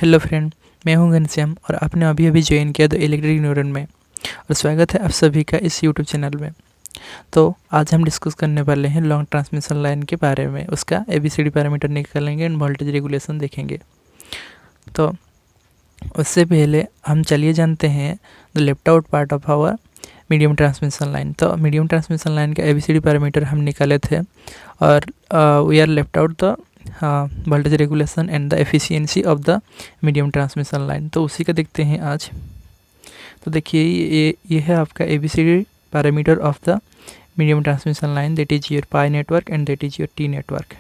Hello friend, मैं हूं घनश्याम और आपने अभी अभी ज्वाइन किया द इलेक्ट्रिक न्यूरन में और स्वागत है आप सभी का इस यूट्यूब चैनल में। तो आज हम डिस्कस करने वाले हैं लॉन्ग ट्रांसमिशन लाइन के बारे में, उसका एबीसीडी पैरामीटर निकालेंगे एंड वोल्टेज रेगुलेशन देखेंगे। तो उससे पहले हम चलिए जानते हैं the left out part of our medium transmission line. तो मीडियम ट्रांसमिशन लाइन का एबीसीडी पैरामीटर हम निकाले थे और we are left out the voltage regulation and the efficiency of the medium transmission line. तो उसी का देखते हैं आज। तो देखिए ये है आपका ABCD parameter of the medium transmission line, that is your pi network and that is your T network.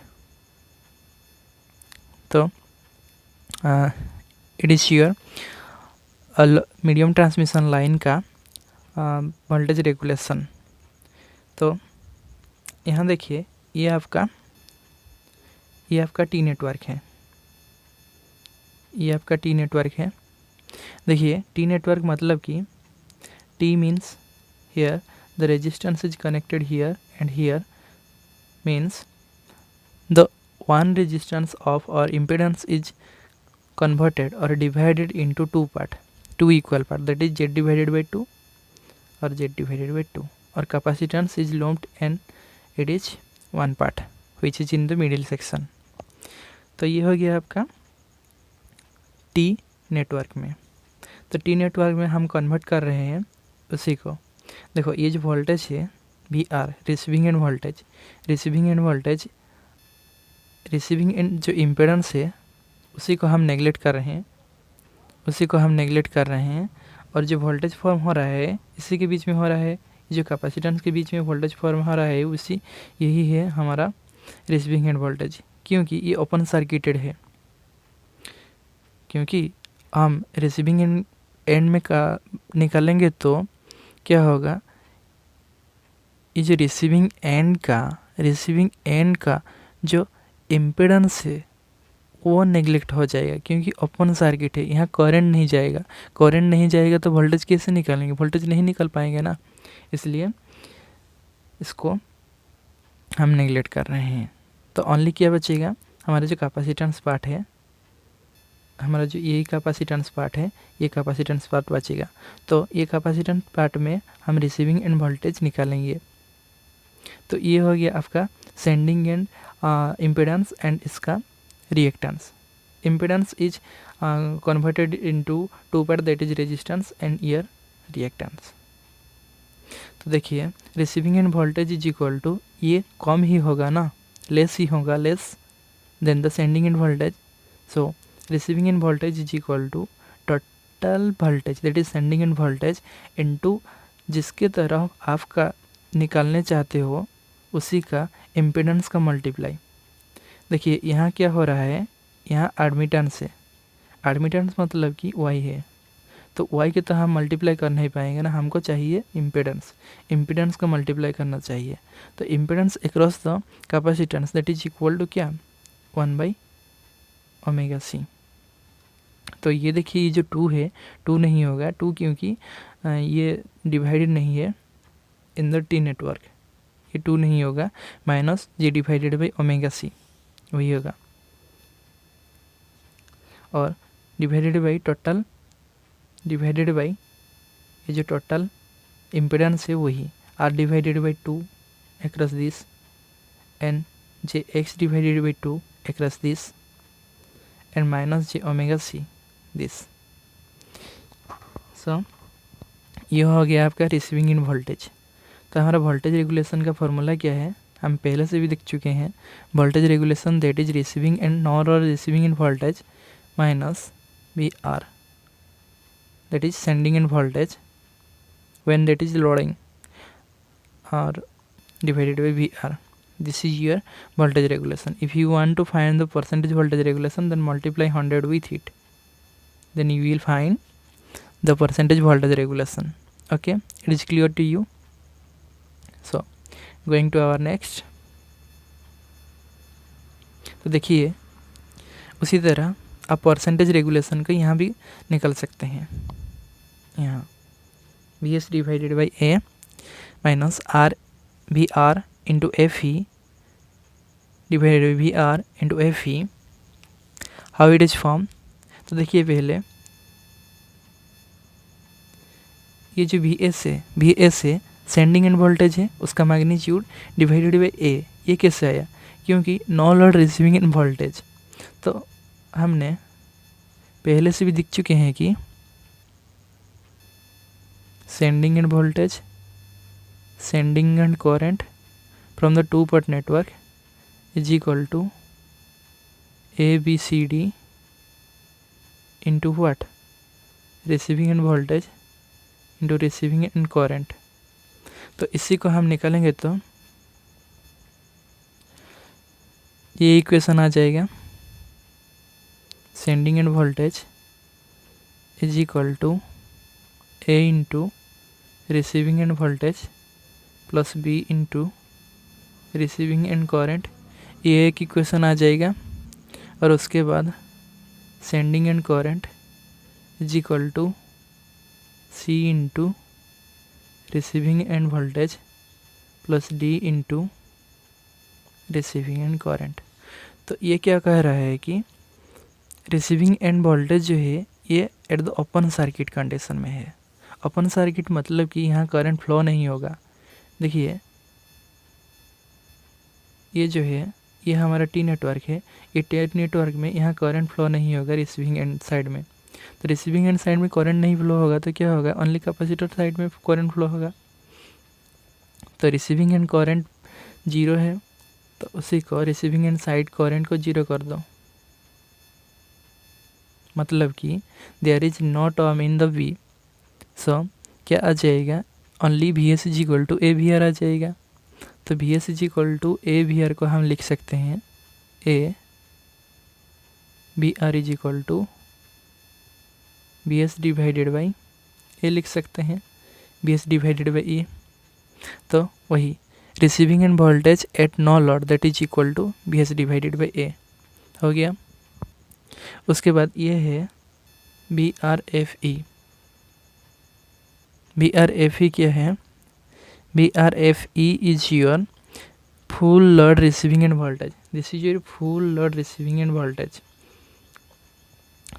तो it is your medium transmission line का वोल्टेज रेगुलेशन। तो यहाँ देखिए ये आपका टी नेटवर्क है, ये आपका टी नेटवर्क है। देखिए टी नेटवर्क मतलब कि T means here the resistance is connected here and here means the one resistance of or impedance is converted or divided into two equal part, that is Z divided by 2 or Z divided by 2, or capacitance is lumped and it is one part which is in the middle section। तो ये हो गया आपका T network में। तो T network में हम convert कर रहे हैं उसी को। देखो ये जो वोल्टेज है we are receiving end voltage, receiving end जो इम्पेडेंस है उसी को हम नेगलेक्ट कर रहे हैं, और जो वोल्टेज फॉर्म हो रहा है इसी के बीच में हो रहा है, जो कैपेसिटेंस के बीच में वोल्टेज फॉर्म हो रहा है उसी यही है हमारा रिसीविंग एंड वोल्टेज। क्योंकि ये ओपन सर्किटेड है, क्योंकि हम रिसीविंग एंड में का निकालेंगे तो क्या होगा, ये जो रिसीविंग एंड का जो इम्पीडेंस है वो नेगलेक्ट हो जाएगा, क्योंकि ओपन सर्किट है, यहाँ करंट नहीं जाएगा तो वोल्टेज कैसे निकालेंगे, वोल्टेज नहीं निकल पाएंगे ना, इसलिए इसको हम नेगलेक्ट कर रहे हैं। तो ओनली क्या बचेगा, हमारा जो कैपेसिटेंस पार्ट है, हमारा जो ये कैपेसिटेंस पार्ट बचेगा। तो ये कैपेसिटेंस पार्ट में हम रिसीविंग एंड वोल्टेज निकालेंगे। तो ये हो गया आपका सेंडिंग एंड इम्पीडेंस एंड इसका reactance. Impedance is converted into two part, that is resistance and ear reactance. तो देखिए receiving end voltage is equal to, ये कम ही होगा ना, less than the sending end voltage. So receiving end voltage is equal to total voltage, that is sending end voltage into जिसके तरफ आपका निकालने चाहते हो उसी का इम्पीडेंस का मल्टीप्लाई। देखिए यहाँ क्या हो रहा है, यहाँ एडमिटेंस है, एडमिटेंस मतलब कि वाई है, तो वाई के तो हम मल्टीप्लाई कर नहीं पाएंगे ना, हमको चाहिए इम्पीडेंस का मल्टीप्लाई करना चाहिए। तो impedance across the capacitance that is equal to क्या, 1/ωc। तो ये देखिए ये जो 2 है, 2 नहीं होगा, 2 क्योंकि ये डिवाइडेड नहीं है इन द टी नेटवर्क, ये 2 नहीं होगा, minus G divided by ωc वही होगा, और डिवाइडेड बाई ये जो टोटल इम्पीडेंस है वही R divided by 2 across this and JX divided by 2 across this and minus Jωc this. So ये हो गया आपका रिसीविंग इन वोल्टेज। तो हमारा वोल्टेज रेगुलेशन का फॉर्मूला क्या है, हम पहले से भी देख चुके हैं। Voltage regulation that is receiving end nor और receiving end voltage minus VR, that is sending in voltage when that is loading, or divided by VR. This is your voltage regulation. If you want to find the percentage voltage regulation, then multiply 100 with it, then you will find the percentage voltage regulation. Okay, it is clear to you? So going to our next। तो देखिए उसी तरह आप percentage regulation का यहाँ भी निकल सकते हैं। यहाँ VS divided by A minus VR into FE divided by VR into FE, how it is form. तो देखिए पहले ये जो VS है सेंडिंग एंड वोल्टेज है, उसका मैग्नीट्यूड डिवाइडेड बाई A। ये कैसे आया? क्योंकि no load receiving end voltage. तो हमने पहले से भी दिख चुके हैं कि sending end voltage, sending end current from the two port network is equal to ABCD into what? Receiving end voltage into receiving end current. तो इसी को हम निकालेंगे तो ये इक्वेशन आ जाएगा, sending end voltage is equal to A into receiving end voltage plus B into receiving end current. ये एक इक्वेशन आ जाएगा। और उसके बाद sending end current is equal to C into receiving end voltage plus D into receiving end current. तो ये क्या कह रहा है कि रिसीविंग एंड वोल्टेज जो है ये at the open circuit condition में है। ओपन सर्किट मतलब कि यहाँ करंट फ्लो नहीं होगा। देखिए ये जो है ये हमारा T नेटवर्क है। ये T नेटवर्क में यहाँ करंट फ्लो नहीं होगा रिसीविंग एंड साइड में। तो रिसीविंग एंड साइड में करंट नहीं फ्लो होगा तो क्या होगा? ओनली कैपेसिटर साइड में करंट फ्लो होगा। तो रिसीविंग एंड करंट 0 है, तो उसी को रिसीविंग एंड साइड करंट को 0 कर दो। मतलब कि there is no term in the V। So क्या आ जाएगा? Only VS is equal to AVR आ जाएगा। तो VS is equal to AVR को हम लिख सकते हैं AVR is equal to VS divided by A लिख सकते हैं, VS डिवाइडेड बाई A। तो वही receiving end voltage at no load that is equal to VS divided by A हो गया। उसके बाद ये है BRFE। BRFE क्या है? BRFE is your full load receiving end voltage. This is your full load receiving end voltage.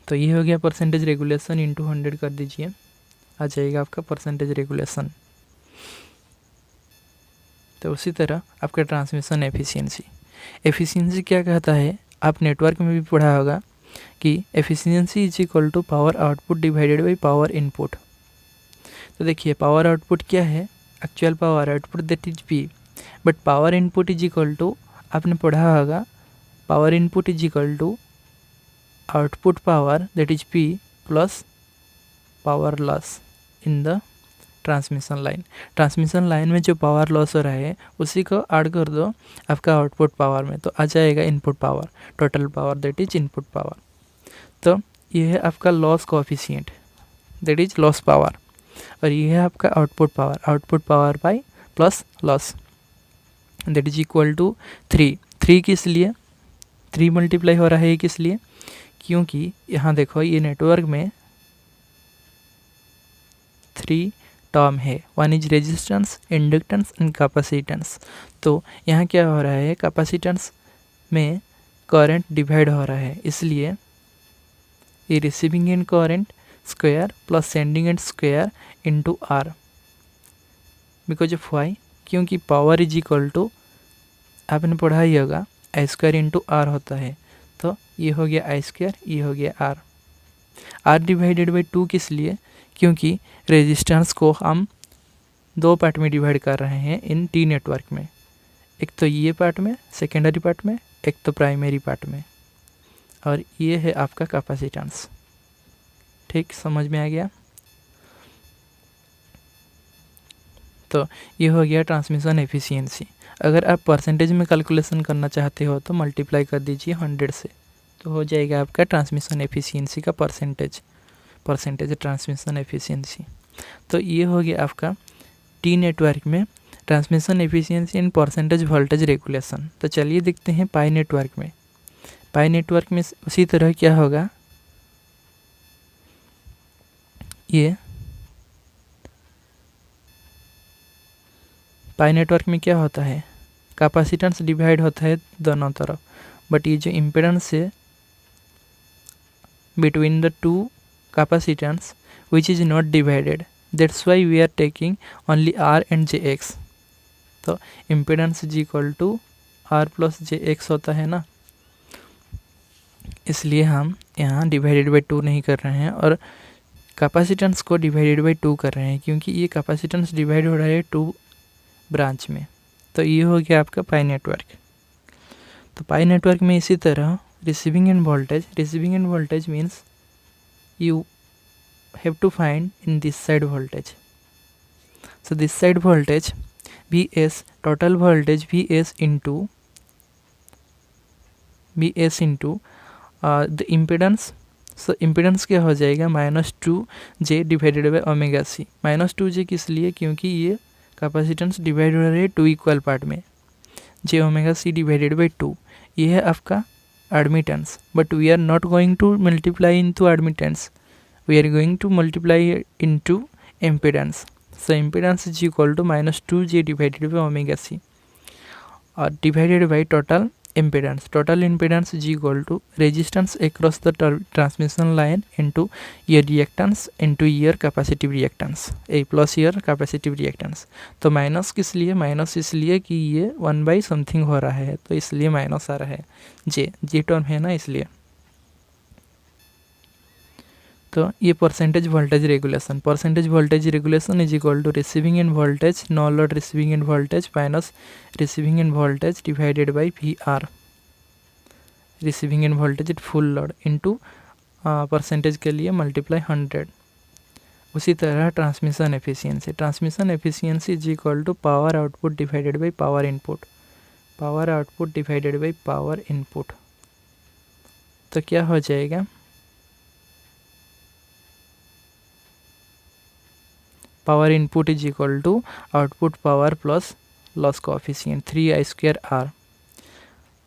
तो ये हो गया परसेंटेज रेगुलेशन इंटू 100 कर दीजिए, आ जाएगा आपका परसेंटेज रेगुलेशन। तो उसी तरह आपका ट्रांसमिशन एफिशिएंसी क्या कहता है? आप नेटवर्क में भी पढ़ा होगा कि efficiency is equal to power output divided by power input. तो देखिए पावर आउटपुट क्या है? Actual power output that is P, but power input is equal to, आपने पढ़ा होगा power input is equal to output power that is P plus power loss in the transmission line. Transmission line में जो power loss हो रहा है उसी को ऐड कर दो आपका आउटपुट पावर में, तो आ जाएगा input power, total power that is input power. तो ये है आपका loss coefficient that is loss power, और ये है आपका output power by plus loss that is equal to 3 किस लिए? 3 मल्टीप्लाई हो रहा है किस लिए? क्योंकि यहाँ देखो ये नेटवर्क में 3 टर्म है, one is resistance, inductance and capacitance. तो यहाँ क्या हो रहा है? कैपेसिटेंस में करंट डिवाइड हो रहा है, इसलिए ये receiving end current square plus sending end square into R because of why? क्योंकि पावर इज इक्वल टू, आपने पढ़ा ही होगा I स्क्वायर इंटू R होता है। तो ये हो गया I स्क्वायर, ये हो गया R डिवाइडेड बाई 2 किस लिए? क्योंकि रेजिस्टेंस को हम 2 पार्ट में डिवाइड कर रहे हैं इन T नेटवर्क में, एक तो ये पार्ट में, सेकेंडरी पार्ट में, एक तो प्राइमरी पार्ट में, और ये है आपका कैपेसिटेंस। ठीक, समझ में आ गया? तो ये हो गया ट्रांसमिशन एफिशिएंसी। अगर आप परसेंटेज में कैलकुलेशन करना चाहते हो तो मल्टीप्लाई कर दीजिए 100 से, तो हो जाएगा आपका ट्रांसमिशन एफिशिएंसी का परसेंटेज ट्रांसमिशन एफिशिएंसी। तो ये हो गया आपका T नेटवर्क में transmission efficiency and percentage voltage regulation. तो चलिए देखते हैं पाई नेटवर्क में। पाई नेटवर्क में उसी तरह क्या होगा? ये पाई नेटवर्क में क्या होता है? कैपेसिटेंस डिवाइड होता है दोनों तरफ, बट ये जो इम्पीडेंस है between the two capacitance which is not divided. That's why we are taking only R and JX. तो impedance is equal to R plus JX होता है ना, इसलिए हम यहाँ डिवाइडेड बाई 2 नहीं कर रहे हैं और कैपेसिटेंस को डिवाइडेड बाई 2 कर रहे हैं, क्योंकि ये कैपेसिटेंस डिवाइड हो रहा है 2 ब्रांच में। तो ये हो गया आपका पाई नेटवर्क। तो पाई नेटवर्क में इसी तरह receiving end voltage means you have to find in this side voltage. So this side voltage Vs, total voltage Vs into the impedance. So impedance क्या हो जाएगा, -2J divided by omega C. -2J किस लिए, क्योंकि ये capacitance divide हो रहा है 2 इक्वल पार्ट में, J omega C divided by 2। ये है आपका admittance, but we are not going to multiply into admittance, we are going to multiply into impedance. So impedance is equal to -2J divided by omega C और divided by total impedance. Total impedance is equal to resistance across the transmission line into your reactance into your capacitive reactance, A plus your capacitive reactance. तो minus किस लिए, minus इसलिए कि ये 1 by something हो रहा है, तो इसलिए माइनस आ रहा है, जे टर्म है ना, इसलिए। तो ये percentage voltage regulation is equal to receiving end voltage, no load receiving end voltage minus receiving end voltage divided by VR, receiving end voltage at full load into percentage के लिए multiply 100। उसी तरह transmission efficiency is equal to power output divided by power input. तो क्या हो जाएगा, power input is equal to output power plus loss coefficient 3I²R,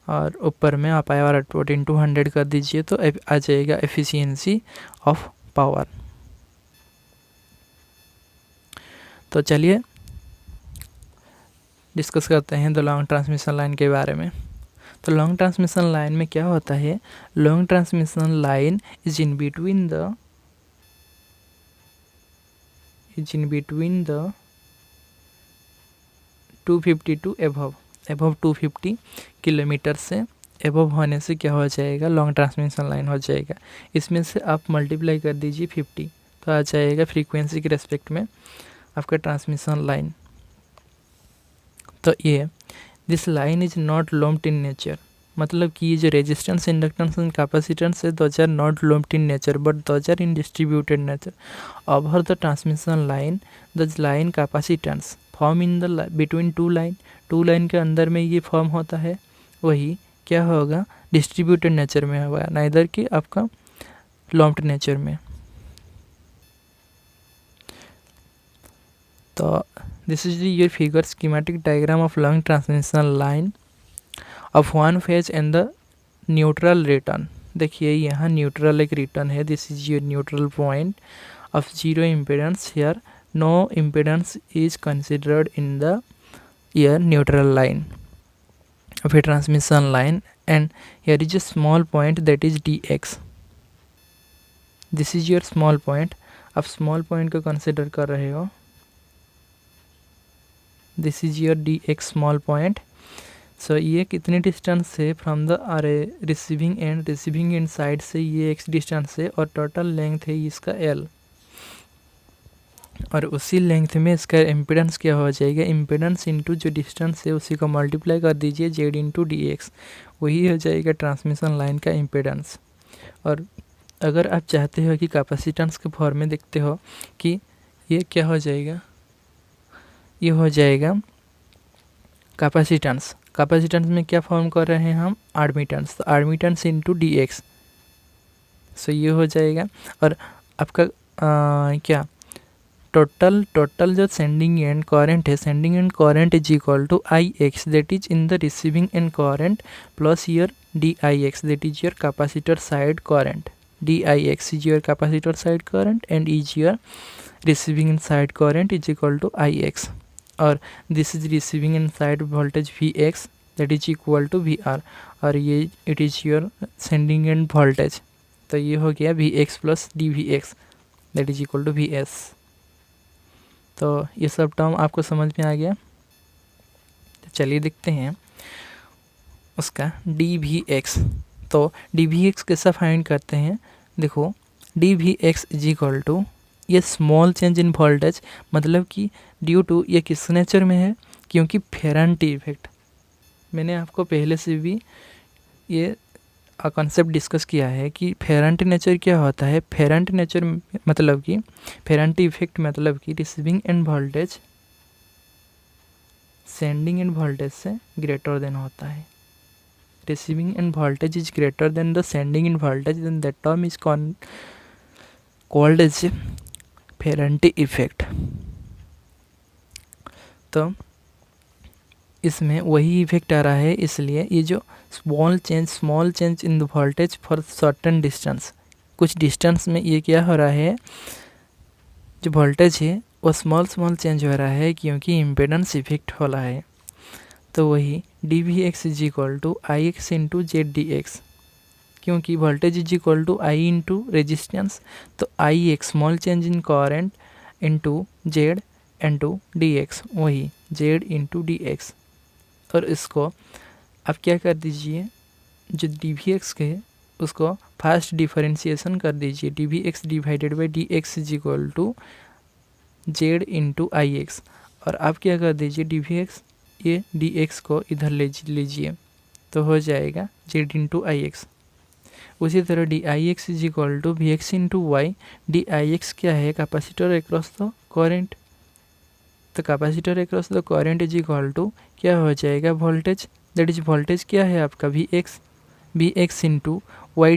और ऊपर में आप पावर आउटपुट इंटू 100 कर दीजिए तो आ जाएगा एफिशिएंसी ऑफ पावर। तो चलिए डिस्कस करते हैं द लॉन्ग ट्रांसमिशन लाइन के बारे में। तो लॉन्ग ट्रांसमिशन लाइन में क्या होता है, long transmission line is in between the 250 to above 250 kilometre से एबव होने से क्या हो जाएगा, लॉन्ग ट्रांसमिशन लाइन हो जाएगा। इसमें से आप मल्टीप्लाई कर दीजिए 50, तो आ जाएगा फ्रीक्वेंसी के रेस्पेक्ट में आपका ट्रांसमिशन लाइन। तो ये this line is not lumped in nature, मतलब कि ये जो रेजिस्टेंस, इंडक्टेंस एंड कैपेसिटेंस है those are not lumped in nature but those are in distributed nature. Over the transmission line the line capacitance form in the between two line के अंदर में ये form होता है, वही क्या होगा, डिस्ट्रीब्यूटेड नेचर में होगा, नाइदर कि आपका लम्प्ड नेचर में। तो this is your figure schematic diagram of long transmission line of one phase and the neutral return. देखिए यहाँ न्यूट्रल एक रिटर्न है, this is your neutral point of zero impedance, here no impedance is considered in the your neutral line of a transmission line, and here is a small point that is dx. This is your small point, आप small point को consider कर रहे हो, this is your dx small point. So ये कितनी distance है from the receiving end side से ये x डिस्टेंस है और टोटल लेंथ है इसका l, और उसी लेंथ में इसका इम्पिडेंस क्या हो जाएगा, इम्पिडेंस इंटू जो डिस्टेंस है उसी को मल्टीप्लाई कर दीजिए z इंटू dx, वही हो जाएगा ट्रांसमिशन लाइन का इम्पिडेंस। और अगर आप चाहते हो कि कैपेसिटेंस के फॉर्म में देखते हो कि ये क्या हो जाएगा, ये हो जाएगा कैपेसिटेंस में क्या फॉर्म कर रहे हैं हम, एडमिटेंस, तो एडमिटेंस इंटू dx, सो ये हो जाएगा। और आपका क्या टोटल जो सेंडिंग एंड करंट है, sending end current is equal to Ix, that is in the receiving end current plus your Dix, that is your capacitor side current, Dix is your capacitor side current and is your receiving end side current is equal to Ix, और this is receiving end side voltage Vx that is equal to Vr, और ये it is your sending end voltage तो ये हो गया V X plus D V X that is equal to V S. तो ये सब टर्म आपको समझ में आ गया। तो चलिए देखते हैं उसका डी वी एक्स। तो डी वी एक्स कैसा फाइंड करते हैं, देखो D V X is equal to ये स्मॉल चेंज इन वोल्टेज, मतलब कि ड्यू टू ये किस नेचर में है, क्योंकि फेरांटी इफेक्ट मैंने आपको पहले से भी ये कॉन्सेप्ट डिस्कस किया है कि फेरांटी नेचर क्या होता है। फेरांटी नेचर मतलब कि फेरांटी इफेक्ट मतलब कि receiving end voltage sending end voltage से ग्रेटर देन होता है। receiving end voltage is greater than the sending end voltage, then that term is called as Ferranti effect. तो इसमें वही इफेक्ट आ रहा है, इसलिए ये जो small change in the voltage for certain distance, कुछ डिस्टेंस में ये क्या हो रहा है, जो वोल्टेज है वो स्मॉल चेंज हो रहा है क्योंकि इम्पेडेंस इफेक्ट हो रहा है। तो वही D V X is equal to I X into Z D X, क्योंकि voltage is equal to I into resistance, तो I X small change in current into Z into D X, वही Z into D X. और इसको आप क्या कर दीजिए, जो डी वी एक्स के उसको फास्ट डिफरेंशिएशन कर दीजिए, D V X divided by D X is equal to Z into I X. और आप क्या कर दीजिए, डी वी एक्स ये डी एक्स को इधर ले लीजिए, तो हो जाएगा जेड इंटू आई एक्स। उसी तरह D I X is equal to V X into Y. D I X क्या है, कैपेसिटर अक्रॉस द करेंट, तो capacitor across the current is equal to क्या हो जाएगा, वोल्टेज, दैट इज वोल्टेज क्या है आपका वी एक्स इंटू वाई।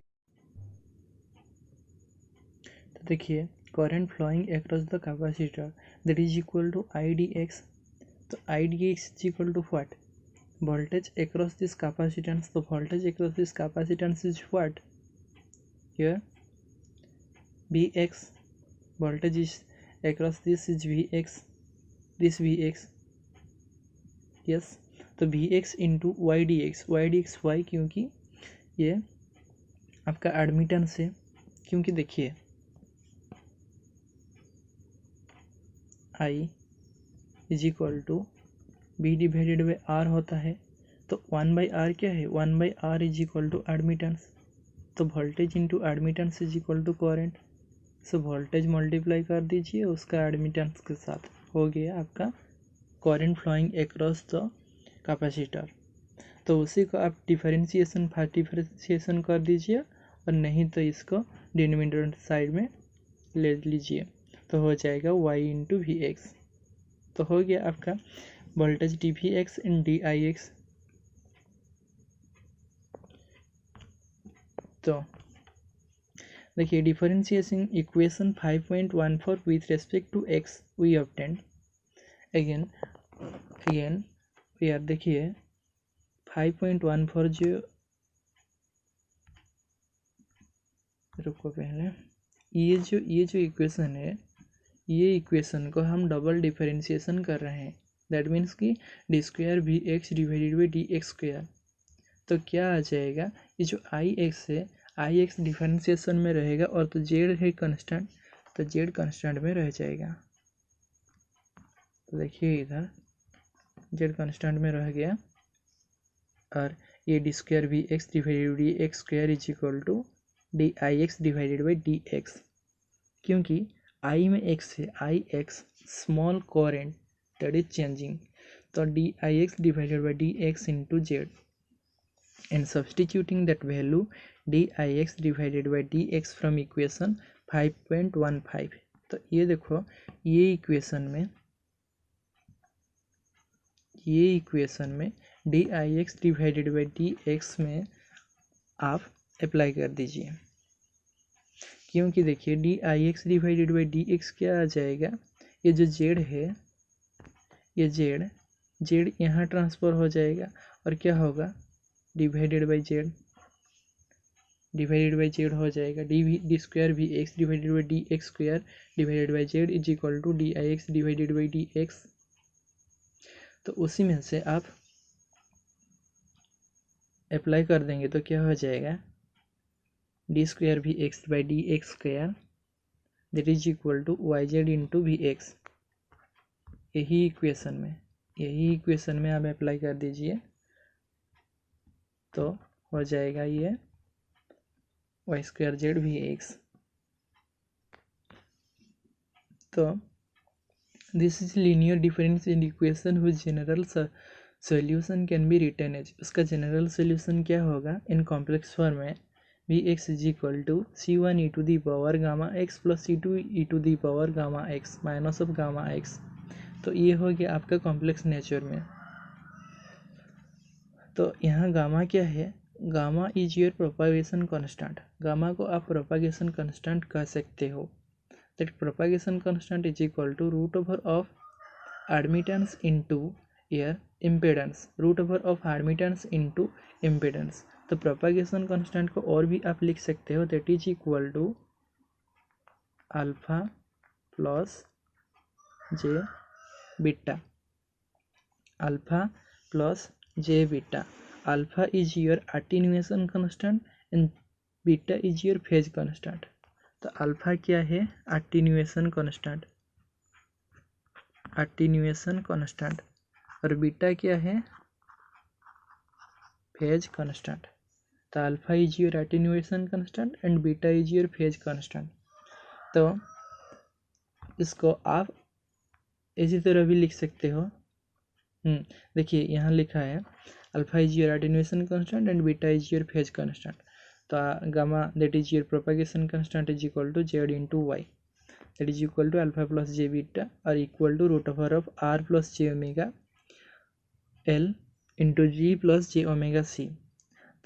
तो देखिए current flowing across the capacitor that is equal to I D X. तो I D X is equal to what, voltage across this capacitance. The voltage across this capacitance is what, here Vx, voltage is across this is Vx, this Vx, yes। तो Vx into Y D X Y, क्योंकि ये आपका admittance है, क्योंकि देखिए I is equal to B divided by R होता है। तो 1/r क्या है, 1/r is equal to admittance. तो voltage into admittance is equal to current. So voltage multiply कर दीजिए उसका एडमिटेंस के साथ, हो गया आपका current flowing across the capacitor. तो उसी को आप डिफरेंशिएशन कर दीजिए, और नहीं तो इसको डिनोमिनेटर साइड में ले लीजिए, तो हो जाएगा y इंटू वी एक्स। तो हो गया आपका voltage D V X in D I X. तो देखिए differentiation equation 5.14 with respect to X we obtain. Again यार देखिए 5.14 जो, रुको पहले, ये जो इक्वेशन है, ये इक्वेशन को हम डबल डिफरेंशिएशन कर रहे हैं, दैट मीन्स कि D square V X divided by D X square. तो क्या आ जाएगा, ये जो आई एक्स है, आई एक्स डिफरेंशिएशन में रहेगा, और तो जेड है कांस्टेंट, तो जेड कांस्टेंट में रह जाएगा। तो देखिए इधर जेड कांस्टेंट में रह गया, और ये D square V X divided D X square is equal to D I X divided by D X, क्योंकि आई में एक्स है, I X small current that is changing, तो D I X divided by D X into Z, and substituting that value dix divided by dx from equation 5.15। तो ये देखो ये equation में dix divided by dx में आप apply कर दीजिए, क्योंकि देखिए dix डिवाइडेड बाई dx क्या आ जाएगा, ये जो जेड है, ये जेड यहाँ ट्रांसफ़र हो जाएगा, और क्या होगा डिवाइडेड बाई जेड हो जाएगा, D square V X divided by D X square divided by Z is equal to D I X divided by D X. तो उसी में से आप अप्लाई कर देंगे तो क्या हो जाएगा, D square V X by D X square that is equal to Y Z into V X. यही इक्वेशन में आप अप्लाई कर दीजिए तो हो जाएगा ये Y square Z V X. तो this is linear differential equation which general solution can be written as. उसका जनरल सॉल्यूशन क्या होगा इन कॉम्प्लेक्स फॉर्म में V X is equal to C one E to the power gamma X plus C two E to the power gamma X minus of gamma X. तो ये हो गया आपका कॉम्प्लेक्स नेचर में। तो यहाँ गामा क्या है, gamma is your propagation constant. Gamma को आप प्रोपागेशन कांस्टेंट कह सकते हो। That propagation constant is equal to root over of admittance into your impedance, root over of admittance into impedance. तो प्रोपागेशन कांस्टेंट को और भी आप लिख सकते हो, that is equal to alpha plus J beta, alpha plus J beta. Alpha is your attenuation constant and beta is your phase constant. तो alpha क्या है, अटेन्यूएशन कांस्टेंट, अटेन्यूएशन कांस्टेंट, और बीटा क्या है, फेज कांस्टेंट। तो alpha is your attenuation constant and beta is your phase constant. तो इसको आप इसी तरह भी लिख सकते हो। देखिए यहाँ लिखा है alpha is your attenuation constant and beta is your phase constant. तो gamma that is your propagation constant is equal to Z into Y that is equal to alpha plus J beta और equal to root over of R plus J omega L into G plus J omega C.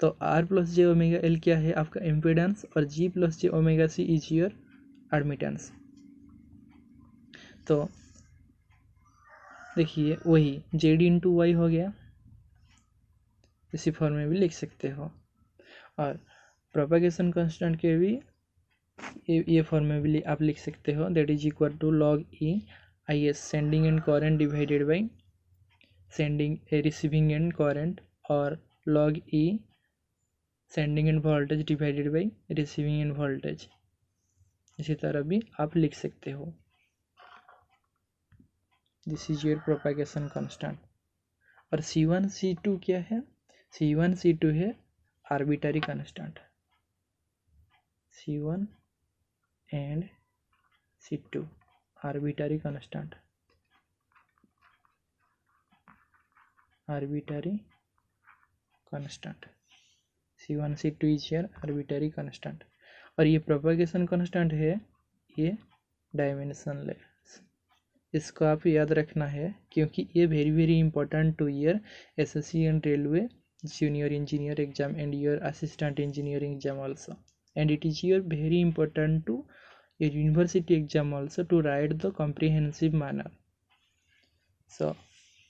तो R plus J omega L क्या है, आपका impedance, और G plus J omega C is your admittance. तो देखिए वही Z into Y हो गया, इसी फॉर्म में भी लिख सकते हो। और प्रोपागेशन कांस्टेंट के भी ये फॉर्म में भी आप लिख सकते हो, that is equal to log e I S sending end current divided by sending receiving end current, और log e sending end voltage divided by receiving end voltage. इसी तरह भी आप लिख सकते हो। This is your propagation constant. और C1 C2 क्या है, C1 C2 है arbitrary constant, C1 and C2 arbitrary constant, arbitrary constant. C1 C2 is your arbitrary constant. और ये प्रोपागेशन कांस्टेंट है, ये डायमेंशनलेस। इसको आप याद रखना है क्योंकि ये very important two year SSC and railway junior engineer exam and your assistant engineering exam also, and it is your very important to your university exam also to write the comprehensive manner. So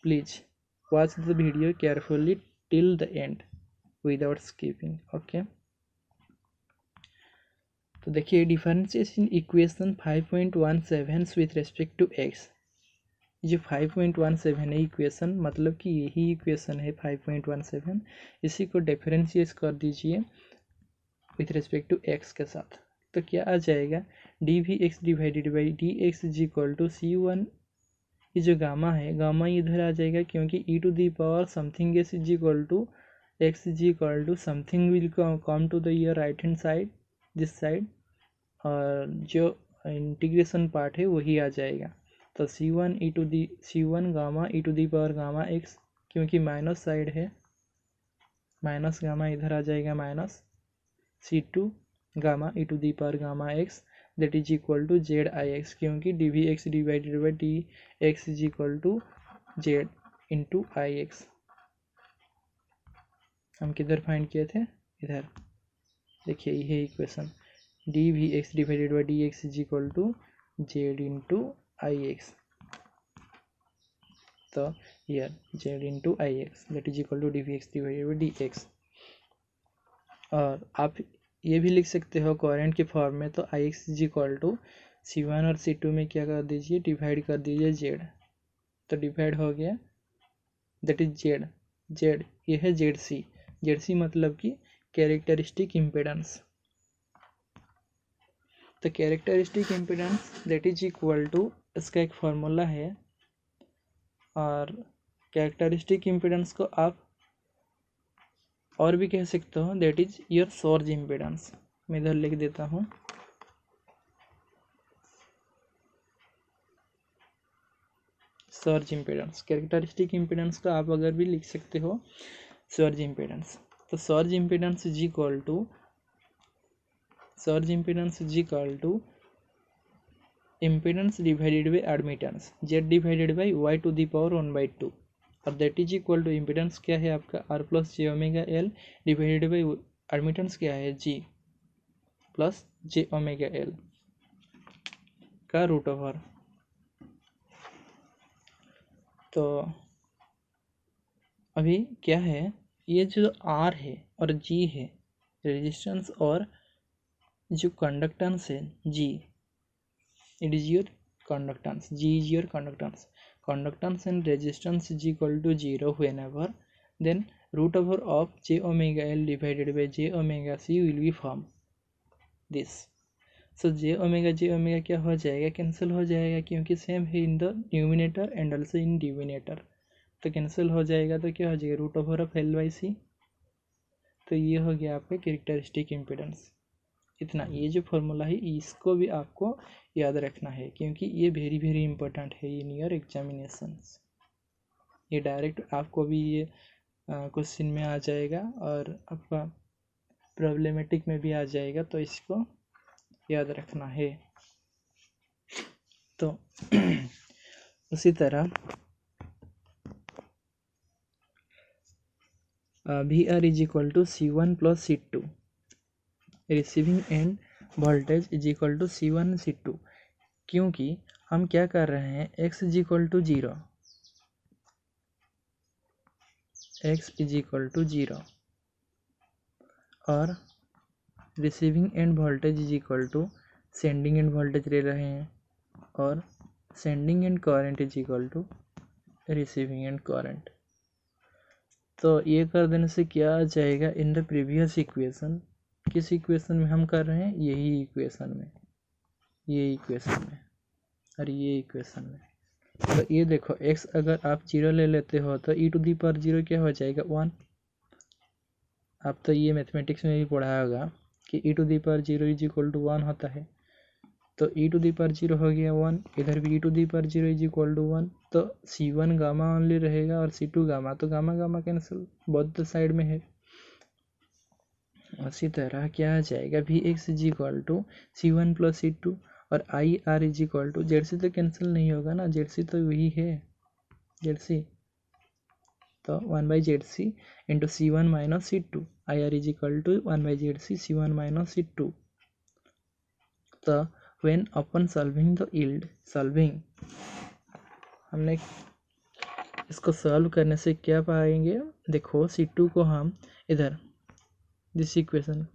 please watch the video carefully till the end without skipping. Okay, तो देखिए differentiation equation 5.17 with respect to x। जो 5.17 है equation, मतलब कि यही equation है 5.17। इसी को डिफरेंशिएट कर दीजिए विथ रिस्पेक्ट टू एक्स के साथ, तो क्या आ जाएगा, D V X divided by D X is equal to C1। ये जो गामा है, गामा इधर आ जाएगा क्योंकि e to the power something S is equal to X is equal to something will come to the your right hand side, this side, और जो integration part है वही आ जाएगा। तो C1 gamma e to the power gamma X, क्योंकि minus side है, minus gamma इधर आ जाएगा minus, C2 gamma e to the power gamma X that is equal to Z I X, क्योंकि D V X divided by D X is equal to Z into I X. हम किधर find किए थे, इधर देखिए यही equation, D V X divided by D X is equal to Z into I X. तो here z into ix that is equal to dvx divided by dx। और आप ये भी लिख सकते हो कोरेंट के फॉर्म में, तो ix is equal to C1 और C2 में क्या कर दीजिए, डिवाइड कर दीजिए z, तो डिवाइड हो गया, दैट इज z ये है ZC मतलब कि कैरेक्टरिस्टिक इम्पेडेंस। तो characteristic impedance that is equal to, इसका एक फार्मूला है, और कैरेक्टरिस्टिक इम्पीडेंस को आप और भी कह सकते हो, that is your source impedance. मैं इधर लिख देता हूँ, सर्ज इम्पीडेंस। कैरेक्टरिस्टिक इम्पीडेंस को आप अगर भी लिख सकते हो सर्ज इम्पीडेंस। तो surge impedance is equal to impedance divided by admittance, Z divided by Y to the power 1/2, और that is equal to impedance क्या है आपका R plus J omega L divided by admittance क्या है G plus J omega L का root over. तो अभी क्या है, ये जो आर है और जी है, रेजिस्टेंस और जो कंडक्टेंस है G, it is your conductance, G is your conductance. Conductance and resistance is equal to 0 whenever, then root over of j omega l divided by j omega c will be form this. So j omega क्या हो जाएगा, cancel हो जाएगा, क्योंकि same है in the numerator and also in denominator, तो cancel हो जाएगा। तो क्या हो जाएगा, root over of L by C. तो ये हो गया आपका कैरेक्टरिस्टिक इम्पीडेंस। इतना, ये जो फॉर्मूला है इसको भी आपको याद रखना है, क्योंकि ये वेरी वेरी इंपॉर्टेंट है इन योर एग्जामिनेशंस। ये डायरेक्ट आपको भी ये क्वेश्चन में आ जाएगा और आपका प्रॉब्लमेटिक में भी आ जाएगा, तो इसको याद रखना है। तो उसी तरह V R is equal to C1 plus C2, receiving end voltage is equal to C1 C2, क्योंकि हम क्या कर रहे हैं, x is equal to 0, x is equal to 0 और receiving end voltage is equal to sending end voltage ले रहे हैं, और sending end current is equal to receiving end current. तो ये कर देने से क्या आ जाएगा, इन द प्रीवियस इक्वेशन, किस इक्वेशन में हम कर रहे हैं, यही इक्वेशन में, ये इक्वेशन में और ये इक्वेशन में। तो ये देखो, x अगर आप 0 ले लेते हो तो e टू दी पावर 0 क्या हो जाएगा, 1। आप तो ये मैथमेटिक्स में भी पढ़ा होगा कि e to the power 0 is equal to 1 होता है। तो e टू दी पावर 0 हो गया 1, इधर भी e to the power 0 is equal to 1, तो C1 गामा ओनली रहेगा और C2 गामा, तो gamma gamma cancel, both side में है। उसी तरह क्या आ जाएगा, Vx is equal to C1 plus C2, और I R is equal to, Z तो कैंसिल नहीं होगा ना, जेड तो वही है, जेड, तो 1/ZC into C1 minus C2, I R is equal to 1/ZC C1 minus C2। तो व्हेन अपन सॉल्विंग द यील्ड, सॉल्विंग, हमने इसको सॉल्व करने से क्या पाएंगे, देखो C2 को हम इधर this equation,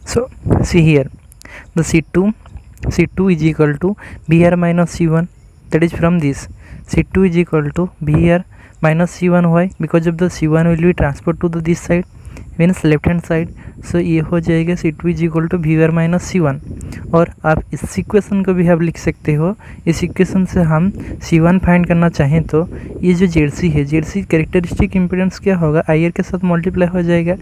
so see here the C2 is equal to VR minus C1, that is from this C2 is equal to VR minus C1, why, because of the C1 will be transferred to the this side, means left hand side, so ये हो जाएगा C2 is equal to VR minus C1। और आप इस equation को भी आप लिख सकते हो, इस इक्वेशन से हम C1 फाइंड करना चाहें तो ये जो ZC है, ZC कैरेक्टरिस्टिक इम्पीडेंस क्या होगा, IR के साथ मल्टीप्लाई हो जाएगा,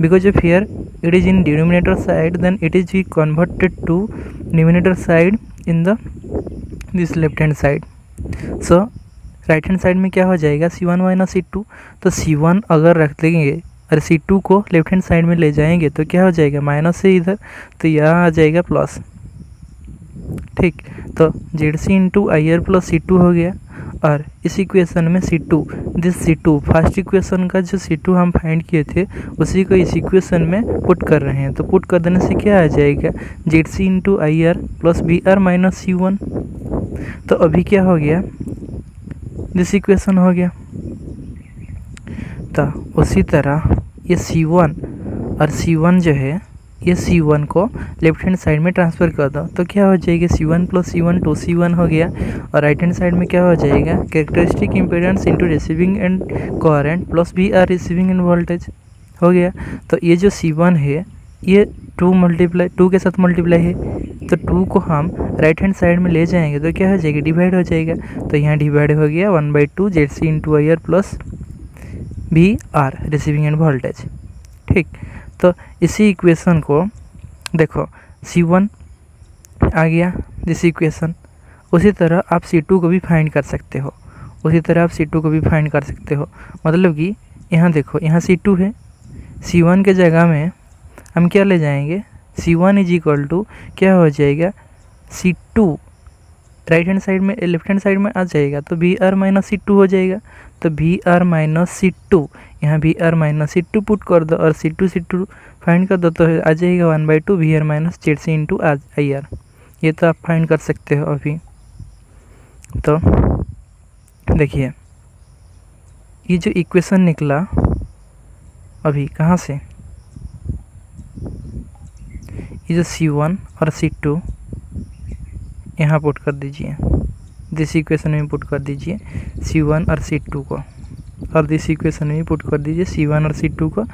because of here it is in denominator side, then it is be converted to numerator side in the this left hand side, so right hand side में क्या हो जाएगा, C1 माइनस C2। तो C1 अगर रख देंगे और C2 को लेफ्ट हैंड साइड में ले जाएंगे तो क्या हो जाएगा, माइनस से इधर, तो यहाँ आ जाएगा प्लस, ठीक। तो ZC into IR plus C2 हो गया, और इस इक्वेशन में C2, this C2 first equation का जो C2 हम फाइंड किए थे उसी को इस इक्वेशन में पुट कर रहे हैं, तो पुट कर देने से क्या आ जाएगा, ZC into IR plus VR minus C1। तो अभी क्या हो गया, दिस इक्वेशन हो गया। तो उसी तरह ये C1 और C1 जो है, ये C1 को लेफ्ट हैंड साइड में ट्रांसफ़र कर दो, तो क्या हो जाएगा, C1 प्लस C1 2C1 हो गया, और राइट हैंड साइड में क्या हो जाएगा, characteristic impedance into receiving and coherent plus VR receiving end voltage हो गया। तो ये जो C1 है ये 2 के साथ मल्टीप्लाई है, तो 2 को हम राइट हैंड साइड में ले जाएंगे तो क्या हो जाएगा, डिवाइड हो जाएगा। तो यहाँ डिवाइड हो गया 1/2 ZC into I R plus VR receiving end voltage. ठीक, तो इसी इक्वेशन को देखो C1 आ गया दिस इक्वेशन। उसी तरह आप C2 को भी फाइंड कर सकते हो, मतलब कि यहाँ देखो, यहाँ C2 है, C1 के जगह में हम क्या ले जाएंगे, C1 इज इक्वल टू क्या हो जाएगा, C2 राइट हैंड साइड में लेफ्ट हैंड साइड में आ जाएगा तो VR माइनस C2 हो जाएगा। तो VR माइनस C2, यहाँ VR माइनस C2 पुट कर दो और C2 फाइंड कर दो तो आ जाएगा 1/2 VR minus ZC into IR। ये तो आप फाइंड कर सकते हो अभी। तो देखिए ये जो इक्वेशन निकला अभी कहाँ से, ये जो C1 और C2 यहाँ पुट कर दीजिए, दिस इक्वेशन में पुट कर दीजिए C1 और C2 को, और दिस इक्वेशन में पुट कर दीजिए C1 और C2 को।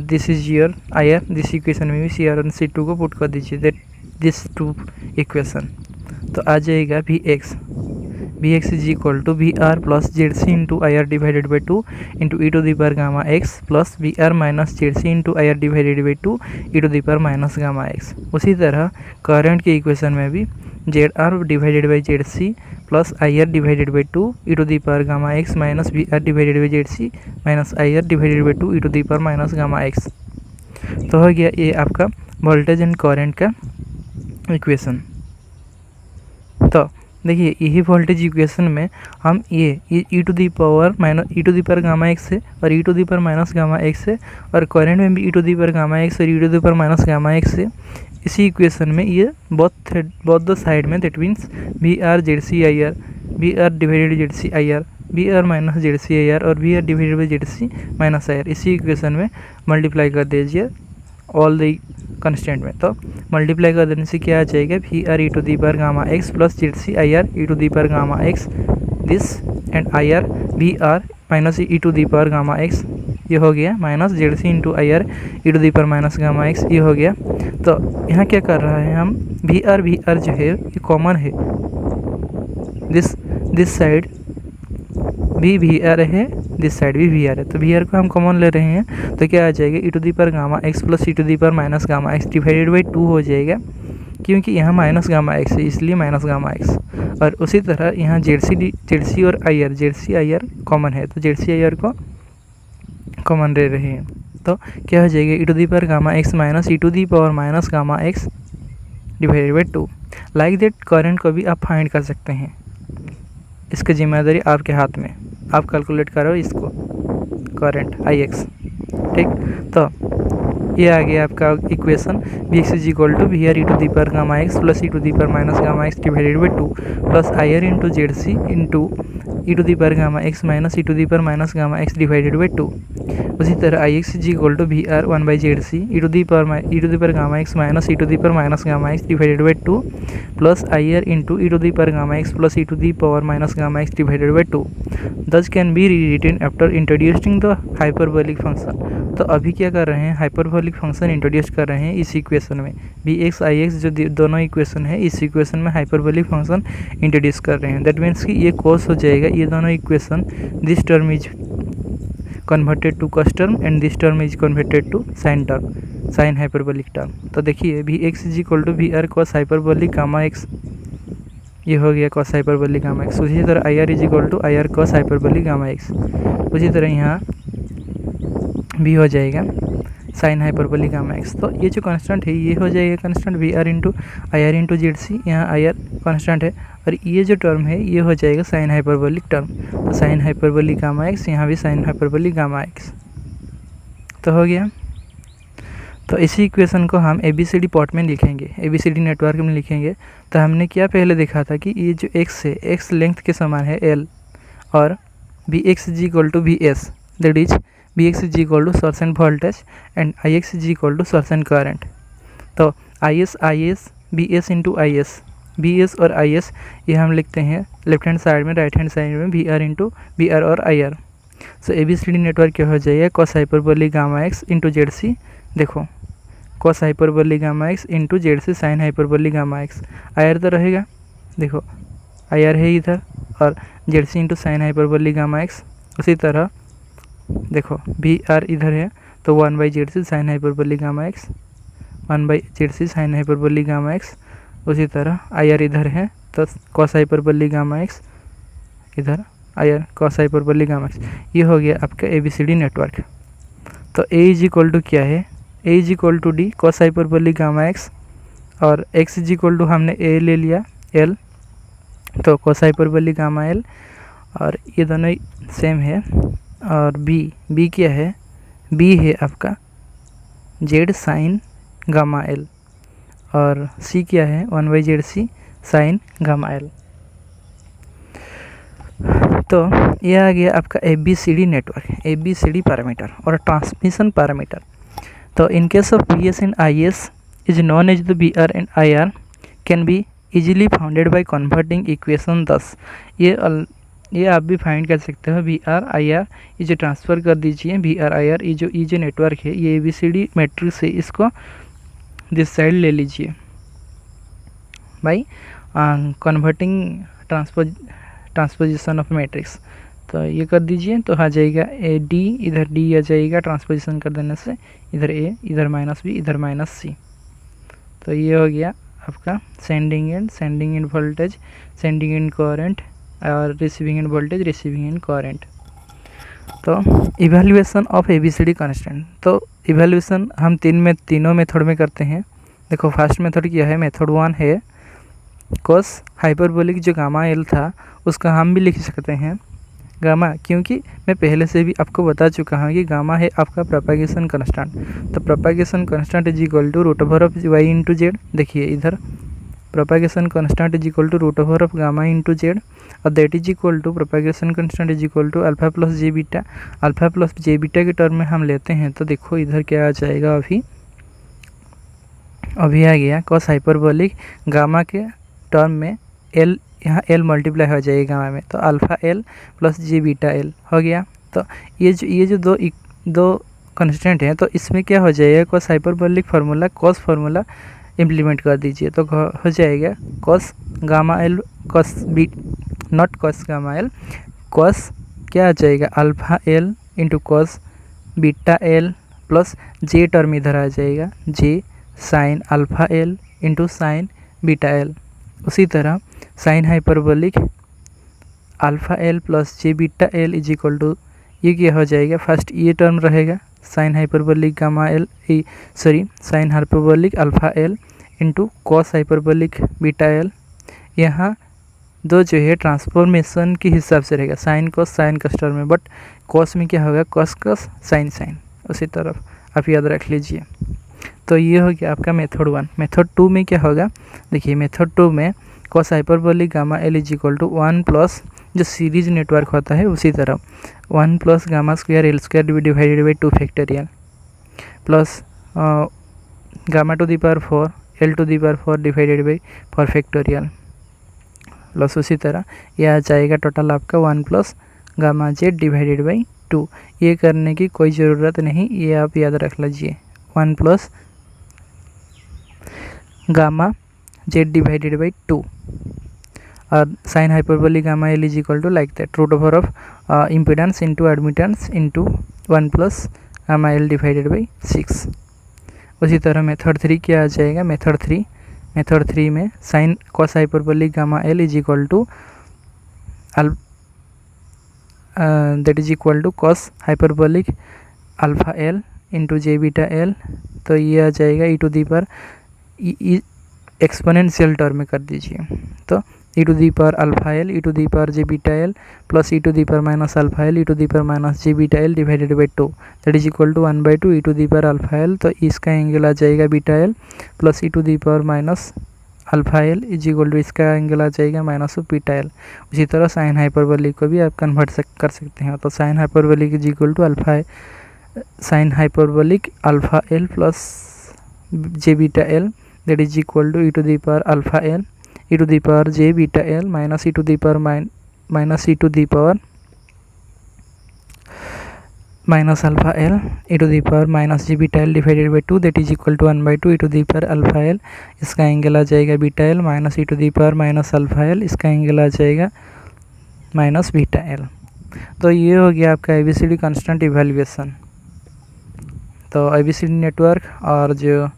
This is your IR, this equation में भी CR और C2 को पुट कर दीजिए, दैट दिस 2 इक्वेशन। तो आ जाएगा Vx is equal to VR plus ZC into IR divided by 2 into E to the power gamma X plus VR minus ZC into IR divided by 2 E to the power minus gamma x. उसी तरह current के equation में भी ZR divided by ZC plus IR divided by 2 E to the power gamma X minus VR divided by ZC minus IR divided by 2 E to the power minus gamma X. तो हो गया ये आपका voltage and current का equation. तो देखिए यही voltage equation में हम ये e to the power gamma X है और e to the power minus gamma X है, और करंट में भी e to the power gamma x और e to the power minus gamma X है। इसी इक्वेशन में ये बोथ द साइड में, that means VR ZC IR, VR divided ZC IR, VR minus ZC IR और VR divided by ZC minus IR, इसी equation में multiply कर दीजिए ऑल द कंस्टेंट में। तो मल्टीप्लाई कर देने से क्या आ जाएगा, VR E to the power gamma X plus ZC IR E to the power gamma X, this and IR VR minus E to the power gamma x, ये हो गया minus ZC into IR E to the power minus gamma x, ये हो गया। तो यहाँ क्या कर रहा है हम, VR जो है ये कॉमन है, दिस साइड भी VR है, दिस साइड भी VR है, तो VR को हम कॉमन ले रहे हैं तो क्या आ जाएगा, e to the power gamma X plus E to the power minus gamma X divided by 2 हो जाएगा, क्योंकि यहाँ माइनस गामा एक्स है इसलिए माइनस गामा एक्स। और उसी तरह यहाँ ZC और ZC IR कॉमन है तो ZC IR को कॉमन ले रहे हैं, तो क्या हो जाएगा, e to the power gamma X minus E to the power minus gamma X divided by 2। Like that current को भी आप फाइंड कर सकते हैं, इसकी जिम्मेदारी आपके हाथ में, आप कैलकुलेट करो इसको करंट IX। ठीक, तो ये आ गया आपका equation Vx is equal to VR E to the power gamma X plus E to the power minus gamma X divided by 2 plus IR into ZC into E to the power gamma X minus E to the power minus gamma X divided by 2। उसी तरह IX is equal to VR 1/ZC E to the power gamma X minus E to the power minus gamma X divided by 2 plus IR into E to the power gamma X plus E to the power minus gamma X divided by 2 this can be rewritten after introducing the hyperbolic function. तो अभी क्या कर रहे हैं, hyperbolic function introduce कर रहे हैं इस इक्वेशन में, Vx IX जो दोनों इक्वेशन है, इस इक्वेशन में हाइपरबोलिक फंक्शन इंट्रोड्यूस कर रहे हैं। दैट मीन्स कि ये कोस हो जाएगा, ये दोनों equation, this term is converted to cos term and this term is converted to sine term, sine hyperbolic term. तो देखिए Vx is equal to VR cos hyperbolic gamma x, ये हो गया कॉस हाइपरबोलिक गामा एक्स। उसी तरह IR is equal to IR cos hyperbolic gamma x. उसी तरह यहाँ भी हो जाएगा साइन हाइपरबोलिक गामा एक्स। तो ये जो कांस्टेंट है ये हो जाएगा constant VR into IR into ZC, यहाँ IR कांस्टेंट है, और ये जो टर्म है ये हो जाएगा साइन हाइपरबोलिक टर्म, तो साइन हाइपरबोलिक गामा एक्स, यहाँ भी साइन हाइपरबोलिक गामा एक्स। तो हो गया। तो इसी इक्वेशन को हम ABCD पार्ट में लिखेंगे, ABCD नेटवर्क में लिखेंगे। तो हमने क्या पहले देखा था कि ये जो x है, x लेंथ के समान है L, और Vx is equal to Vs, that is Vx is equal to source end voltage and Ix is equal to source end current. तो IS Vs into IS, Vs और IS ये हम लिखते हैं लेफ्ट हैंड साइड में, right hand side में VR into VR और IR। So ABCD network क्या हो जाएगा, cos hyperbolic gamma x into ZC। देखो cos hyperbolic gamma x into Z C sine hyperbolic gamma x. I R तो रहेगा, देखो आई आर है इधर, और Z C into sine hyperbolic gamma x. उसी तरह देखो बी आर इधर है तो one by Z C sine hyperbolic gamma x, one by Z C sine hyperbolic gamma x. उसी तरह आई आर इधर है तो कॉस हाइपरबोलिक गामा एक्स, इधर I R cos hyperbolic gamma x. ये हो गया आपका ABCD नेटवर्क। तो A इज इक्वल टू क्या है, A is equal to D cos hyperbolic gamma x, और X इज इक्वल टू हमने A ले लिया L, तो कॉस हाइपरबोलिक गामा L, और ये दोनों सेम है। और B क्या है, B है आपका जेड साइन गामा L, और C क्या है one by Z C sine gamma L। तो ये आ गया आपका ABCD नेटवर्क, ABCD पैरामीटर और ट्रांसमिशन पैरामीटर। तो in case of BS and IS is known as the BR and IR can be easily founded by converting equation 10। ये आप भी फाइंड कर सकते हो BR IR, ये जो ट्रांसफ़र कर दीजिए BR IR, ये जो नेटवर्क है ये ABCD मैट्रिक्स है, इसको दिस साइड ले लीजिए by converting transposition of matrix. तो ये कर दीजिए तो आ जाएगा D, इधर D आ जाएगा ट्रांसपोजिशन कर देने से, इधर A, इधर -B, इधर -C। तो ये हो गया आपका sending end voltage, sending end current, और receiving end voltage, receiving end current. तो इवैल्यूएशन ऑफ ABCD कांस्टेंट। तो इवैल्यूएशन हम तीनों मेथड में करते हैं। देखो फर्स्ट मेथड क्या है, मेथड 1 है कॉस हाइपरबोलिक जो गामा L था उसका हम भी लिख सकते हैं गामा, क्योंकि मैं पहले से भी आपको बता चुका हूँ कि गामा है आपका प्रोपागेशन कांस्टेंट। तो propagation constant is equal to √y into Z. देखिए इधर propagation constant is equal to √ऑफ गामा इंटू जेड, और that is equal to propagation constant is equal to alpha plus J beta. Alpha plus J beta के term में हम लेते हैं तो देखो इधर क्या आ जाएगा, अभी आ गया कॉस हाइपरबोलिक गामा के टर्म में L, यहाँ L मल्टीप्लाई हो जाएगा गामा में, तो alpha L plus J beta L हो गया। तो ये जो दो कंस्टेंट हैं, तो इसमें क्या हो जाएगा, cos hyperbolic formula cos formula implement कर दीजिए तो हो जाएगा cos gamma L cos B, not cos gamma L, cos क्या आ जाएगा alpha L into cos beta L plus J term इधर आ जाएगा J sine alpha L into sine beta L। उसी तरह sine hyperbolic alpha L plus J beta L is equal to, ये क्या हो जाएगा, फर्स्ट ये टर्म रहेगा sign hyperbolic gamma L, sign hyperbolic alpha L into cos hyperbolic beta L। यहाँ दो जो है ट्रांसफॉर्मेशन के हिसाब से रहेगा, साइन कॉस टर्म में, बट कॉस में क्या होगा कॉस साइन। उसी तरफ आप याद रख लीजिए। तो ये हो गया आपका मेथड 1। मेथड 2 में क्या होगा, देखिए मेथड 2 में cos hyperbolic gamma L is equal to 1 plus जो सीरीज नेटवर्क होता है उसी तरह 1 plus gamma square L square divided by 2 factorial plus gamma to the power 4 L to the power 4 divided by 4 factorial plus उसी तरह ये आ जाएगा टोटल आपका 1 plus gamma Z divided by 2। ये करने की कोई ज़रूरत नहीं, ये आप याद रख लीजिए 1 plus gamma Z divided by 2, और sine hyperbolic gamma L is equal to like that √ओवर of impedance into admittance into 1 plus gamma L divided by 6। उसी तरह मेथड 3 क्या आ जाएगा, मेथड 3 में sine cos hyperbolic gamma L is equal to that is equal to cos hyperbolic alpha L into J beta L। तो ये आ जाएगा ई टू दी पर एक्सपोनेंशियल टर्म में कर दीजिए, तो ई to the power alpha L E to the power J beta L plus E to the power minus alpha L E to the power minus J beta L divided by 2, that is equal to 1/2 e to the power alpha L। तो इसका angle आ जाएगा beta L plus E to the power minus alpha L is equal to इसका angle आ जाएगा minus of beta L। उसी तरह sine hyperbolic को भी आप कन्वर्ट कर सकते हैं। तो sine hyperbolic is equal to alpha sine hyperbolic alpha L plus J beta L that is equal to E to the power alpha L E to the power J beta L minus E to the power minus E to the power minus alpha L e to the power minus g beta L divided by 2 that is equal to 1/2 e to the power alpha L। इसका angle आ जाएगा beta L minus e to the power minus alpha L, इसका angle आ जाएगा minus beta L। तो ये हो गया आपका ABCD कांस्टेंट इवैल्यूएशन। तो ABCD नेटवर्क और जो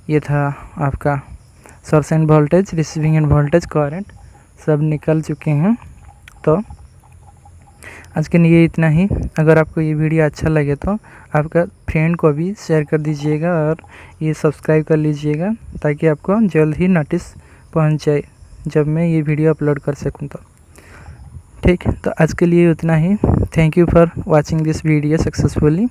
ये था आपका source end voltage, receiving end voltage, current सब निकल चुके हैं। तो आज के लिए इतना ही। अगर आपको ये वीडियो अच्छा लगे तो आपका फ्रेंड को भी शेयर कर दीजिएगा और ये सब्सक्राइब कर लीजिएगा ताकि आपको जल्द ही नोटिस पहुंच जाए जब मैं ये वीडियो अपलोड कर सकूं। तो ठीक, तो आज के लिए उतना ही। Thank you for watching this video successfully.